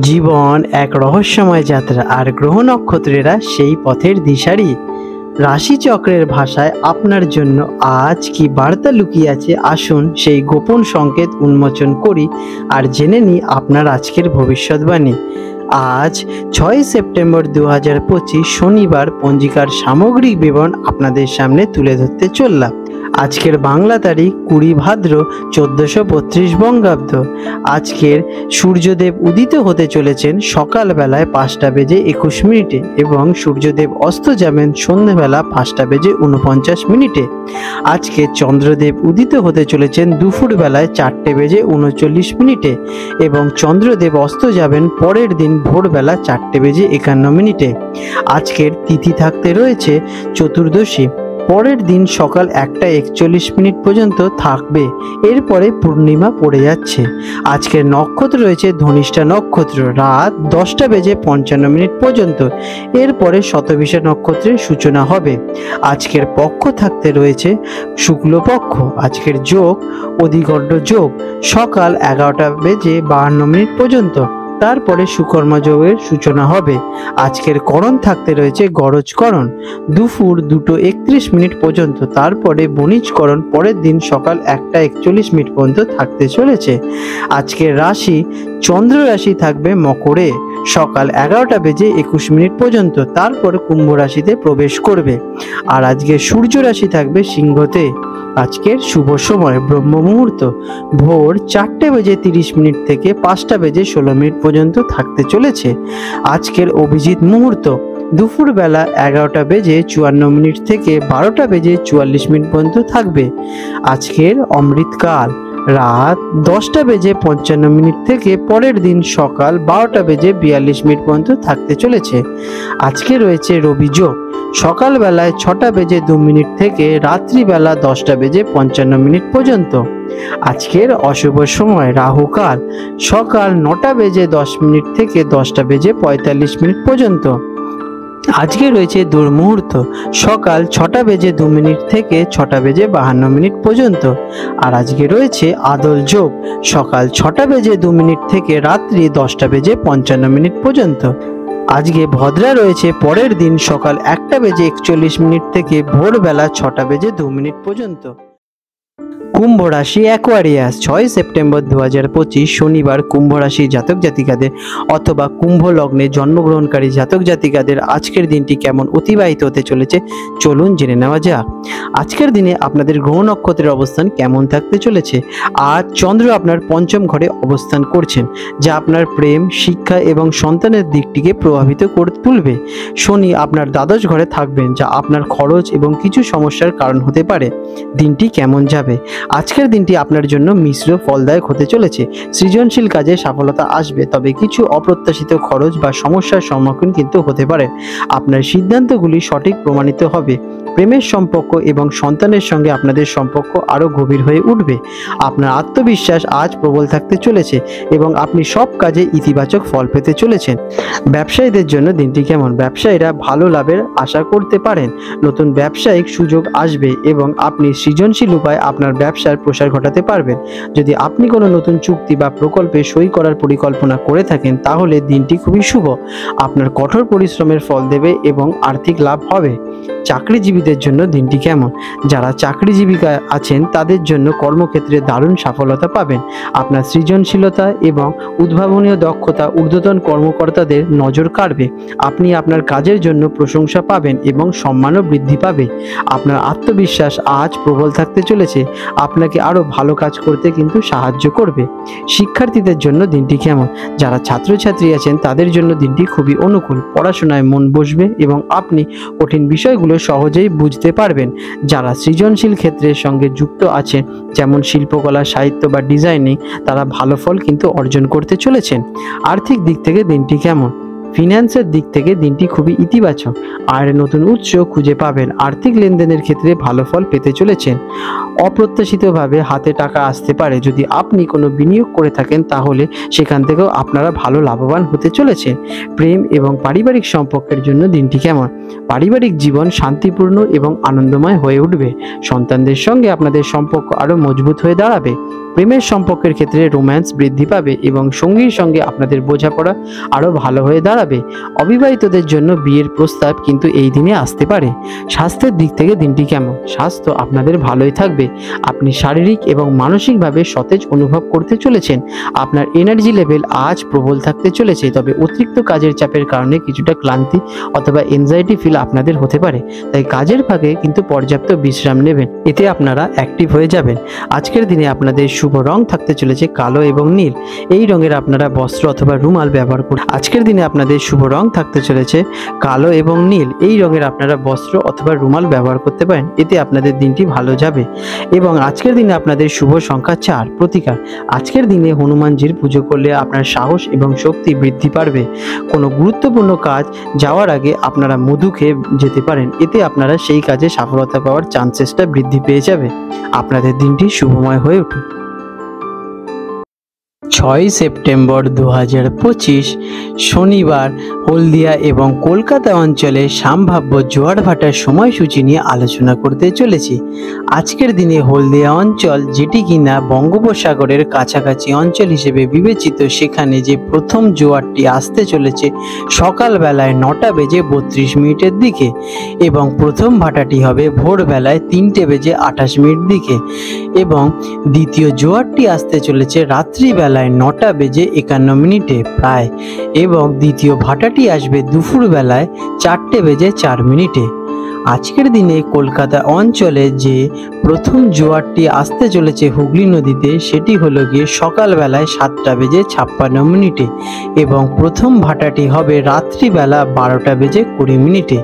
জীবন এক রহস্যময় যাত্রা, আর গ্রহ নক্ষত্রেরা সেই পথের দিশারি। রাশিচক্রের ভাষায় আপনার জন্য আজ কি বার্তা লুকিয়ে আছে, আসুন সেই গোপন সংকেত উন্মোচন করি আর জেনে নিই আপনার আজকের ভবিষ্যৎবাণী। আজ 6 সেপ্টেম্বর 2025 শনিবার পঞ্জিকার সামগ্রিক বিবরণ আপনাদের সামনে তুলে ধরতে চললাম। আজকের বাংলা তারিখ 20 ভাদ্র 1432 বঙ্গাব্দ। আজকের সূর্যদেব উদিত হতে চলেছেন সকালবেলায় 5:21 এবং সূর্যদেব অস্ত যাবেন সন্ধ্যেবেলা 5:49। আজকে চন্দ্রদেব উদিত হতে চলেছেন দুপুরবেলায় 4:39 এবং চন্দ্রদেব অস্ত যাবেন পরের দিন ভোরবেলা 4:51। আজকের তিথি থাকতে রয়েছে চতুর্দশী, পরের দিন সকাল 1:41 পর্যন্ত থাকবে, এরপরে পূর্ণিমা পড়ে যাচ্ছে। আজকের নক্ষত্র রয়েছে ধনিষ্ঠা নক্ষত্র রাত 10:55 পর্যন্ত, এরপরে শতভিষা নক্ষত্রের সূচনা হবে। আজকের পক্ষ থাকতে রয়েছে শুক্লপক্ষ। আজকের যোগ অধিগণ্ড যোগ সকাল 11:52 পর্যন্ত, তারপরে সুকর্মা যোগের সূচনা হবে। আজকের করণ থাকতে রয়েছে গরজকরণ দুপুর 2:31 পর্যন্ত, তারপরে বণিজকরণ পরের দিন সকাল 1:41 পর্যন্ত থাকতে চলেছে। আজকের রাশি চন্দ্র রাশি থাকবে মকরে সকাল 11:21 পর্যন্ত, তারপর কুম্ভ রাশিতে প্রবেশ করবে। আর আজকে সূর্য রাশি থাকবে সিংহতে। আজকের শুভ সময় ব্রহ্ম মুহূর্ত ভোর 4:30 থেকে 5:16 পর্যন্ত থাকতে চলেছে। আজকের অভিজিৎ মুহূর্ত দুপুরবেলা 11:54 থেকে 12:44 পর্যন্ত থাকবে। আজকের অমৃতকাল রাত 10:55 থেকে পরের দিন সকাল 12:42 পর্যন্ত থাকতে চলেছে। আজকে রয়েছে রবি যোগ সকালবেলায় 6:02 থেকে রাত্রিবেলা 10:55 পর্যন্ত। আজকের অশুভ সময় রাহুকাল সকাল 9:10 থেকে 10:45 পর্যন্ত। আজকে রয়েছে দুর্মুহূর্ত সকাল 6:02 থেকে 6:52 পর্যন্ত। আর আজকে রয়েছে আদল যোগ সকাল 6:02 থেকে রাত্রি 10:55 পর্যন্ত। আজকে ভদ্রা রয়েছে পরের দিন সকাল 1:41 থেকে ভোরবেলা 6:02 পর্যন্ত। কুম্ভ রাশি অ্যাকোয়ারিয়াস 6 সেপ্টেম্বর 2025 শনিবার কুম্ভ রাশি জাতক জাতিকাদের অথবা কুম্ভ লগ্নে জন্মগ্রহণকারী জাতক জাতিকাদের আজকের দিনটি কেমন অতিবাহিত হতে চলেছে চলুন জেনে নেওয়া যাক। আজকের দিনে আপনাদের গ্রহ নক্ষত্রের অবস্থান কেমন থাকতে চলেছে। আজ চন্দ্র আপনার পঞ্চম ঘরে অবস্থান করছেন, যা আপনার প্রেম, শিক্ষা এবং সন্তানের দিকটিকে প্রভাবিত করে তুলবে। শনি আপনার দ্বাদশ ঘরে থাকবেন, যা আপনার খরচ এবং কিছু সমস্যার কারণ হতে পারে। দিনটি কেমন যাবে। আজকের দিনটি আপনার জন্য মিশ্র ফলদায়ক হতে চলেছে। সৃজনশীল কাজে সফলতা আসবে, তবে কিছু অপ্রত্যাশিত খরচ বা সমস্যার সম্মুখীন কিন্তু হতে পারে। আপনার সিদ্ধান্তগুলি সঠিক প্রমাণিত হবে। প্রেমের সম্পর্ক এবং সন্তানের সঙ্গে আপনাদের সম্পর্ক আরও গভীর হয়ে উঠবে। আপনার আত্মবিশ্বাস আজ প্রবল থাকতে চলেছে এবং আপনি সব কাজে ইতিবাচক ফল পেতে চলেছেন। ব্যবসায়ীদের জন্য দিনটি কেমন। ব্যবসায়ীরা ভালো লাভের আশা করতে পারেন। নতুন ব্যবসায়িক সুযোগ আসবে এবং আপনি সৃজনশীল উপায়ে আপনার ব্যবসার প্রসার ঘটাতে পারবেন। যদি আপনি কোনো নতুন চুক্তি বা প্রকল্পে সই করার পরিকল্পনা করে থাকেন, তাহলে দিনটি খুবই শুভ। আপনার কঠোর পরিশ্রমের ফল দেবে এবং আর্থিক লাভ হবে। চাকরিজীবীদের জন্য দিনটি কেমন। যারা চাকরিজীবিকা আছেন তাদের জন্য কর্মক্ষেত্রে দারুণ সফলতা পাবেন। আপনার সৃজনশীলতা এবং উদ্ভাবনীয় দক্ষতা ঊর্ধ্বতন কর্মকর্তাদের নজর কাড়বে। আপনি আপনার কাজের জন্য প্রশংসা পাবেন এবং সম্মানও বৃদ্ধি পাবে। আপনার আত্মবিশ্বাস আজ প্রবল থাকতে চলেছে, আপনাকে আরও ভালো কাজ করতে কিন্তু সাহায্য করবে। শিক্ষার্থীদের জন্য দিনটি কেমন। যারা ছাত্রছাত্রী আছেন তাদের জন্য দিনটি খুবই অনুকূল। পড়াশোনায় মন বসবে এবং আপনি কঠিন বিষয়গুলো সহজেই বুঝতে পারবেন। যারা সৃজনশীল ক্ষেত্রের সঙ্গে যুক্ত আছেন, যেমন শিল্পকলা, সাহিত্য বা ডিজাইনিং, তারা ভালো ফল কিন্তু অর্জন করতে চলেছেন। আর্থিক দিক থেকে দিনটি কেমন। ফিন্যান্সের দিক থেকে দিনটি খুবই ইতিবাচক। আয়ের নতুন উৎস খুঁজে পাবেন। আর্থিক লেনদেনের ক্ষেত্রে ভালো ফল পেতে চলেছেন। অপ্রত্যাশিতভাবে হাতে টাকা আসতে পারে। যদি আপনি কোনো বিনিয়োগ করে থাকেন, তাহলে সেখান থেকেও আপনারা ভালো লাভবান হতে চলেছেন। প্রেম এবং পারিবারিক সম্পর্কের জন্য দিনটি কেমন। পারিবারিক জীবন শান্তিপূর্ণ এবং আনন্দময় হয়ে উঠবে। সন্তানদের সঙ্গে আপনাদের সম্পর্ক আরও মজবুত হয়ে দাঁড়াবে। প্রেমের সম্পর্কের ক্ষেত্রে রোম্যান্স বৃদ্ধি পাবে এবং সঙ্গীর সঙ্গে আপনাদের বোঝাপড়া আরও ভালো হয়ে দাঁড়াবে। অবিবাহিতদের জন্য বিয়ের প্রস্তাব কিন্তু এই দিনে আসতে পারে। স্বাস্থ্যের দিক থেকে দিনটি কেমন? স্বাস্থ্য আপনাদের ভালোই থাকবে। আপনি শারীরিক এবং মানসিকভাবে সতেজ অনুভব করতে চলেছেন। আপনার এনার্জি লেভেল আজ প্রবল থাকতে চলেছে, তবে অতিরিক্ত কাজের চাপের কারণে কিছুটা ক্লান্তি অথবা এনজাইটি ফিল আপনাদের হতে পারে। তাই কাজের ফাঁকে কিন্তু পর্যাপ্ত বিশ্রাম নেবেন, এতে আপনারা অ্যাক্টিভ হয়ে যাবেন। আজকের দিনে আপনাদের শুভ রং থাকতে চলেছে কালো এবং নীল। এই রঙের আপনারা বস্ত্র অথবা রুমাল ব্যবহার করুন। আজকের দিনে আপনাদের শুভ রং থাকতে চলেছে কালো এবং নীল। এই রঙের আপনারা বস্ত্র অথবা রুমাল ব্যবহার করতে পারেন, এতে আপনাদের দিনটি ভালো যাবে। এবং আজকের দিনে আপনাদের শুভ সংখ্যা 4। প্রতিকার: আজকের দিনে হনুমানজির পুজো করলে আপনার সাহস এবং শক্তি বৃদ্ধি পাবে। কোনো গুরুত্বপূর্ণ কাজ যাওয়ার আগে আপনারা মধু খেয়ে যেতে পারেন, এতে আপনারা সেই কাজে সফলতা পাওয়ার চান্সেসটা বৃদ্ধি পেয়ে যাবে। আপনাদের দিনটি শুভময় হয়ে উঠুক। 6 সেপ্টেম্বর 2025 শনিবার হলদিয়া এবং কলকাতা অঞ্চলে সম্ভাব্য জোয়ার ভাটার সময়সূচি নিয়ে আলোচনা করতে চলেছি। আজকের দিনে হলদিয়া অঞ্চল, যেটি কিনা বঙ্গোপসাগরের কাছাকাছি অঞ্চল হিসেবে বিবেচিত, সেখানে যে প্রথম জোয়ারটি আসতে চলেছে সকালবেলায় 9:32 দিকে এবং প্রথম ভাটাটি হবে ভোরবেলায় 3:28 দিকে এবং দ্বিতীয় জোয়ারটি আসতে চলেছে রাত্রিবেলায় 9:51 প্রায় এবং দ্বিতীয় ভাটাটি আসবে দুপুরবেলায় 4:04। আজকের দিনে কলকাতা অঞ্চলে যে প্রথম জোয়ারটি আসতে চলেছে হুগলি নদীতে, সেটি হলো গিয়ে সকালবেলায় 7:56 এবং প্রথম ভাটাটি হবে রাত্রিবেলা 12:20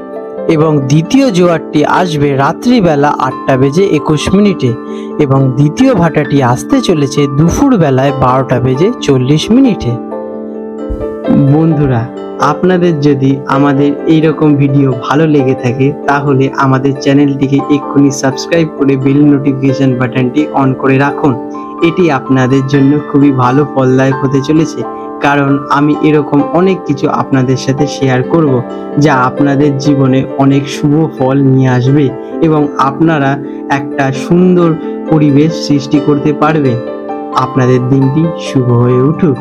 এবং দ্বিতীয় জোয়ারটি আসবে রাত্রিবেলা 8:21 এবং দ্বিতীয় ভাটাটি আসতে চলেছে দুপুরবেলায় 12:40। বন্ধুরা, আপনাদের যদি আমাদের এইরকম ভিডিও ভালো লেগে থাকে তাহলে আমাদের চ্যানেলটিকে এক্ষুনি সাবস্ক্রাইব করে বেল নোটিফিকেশন বাটনটি অন করে রাখুন। এটি আপনাদের জন্য খুবই ভালো ফলদায়ক হতে চলেছে, কারণ আমি এরকম অনেক কিছু আপনাদের সাথে শেয়ার করব যা আপনাদের জীবনে অনেক শুভ ফল নিয়ে আসবে এবং আপনারা একটা সুন্দর পরিবেশ সৃষ্টি করতে পারবেন। আপনাদের দিনটি শুভ হয়ে উঠুক।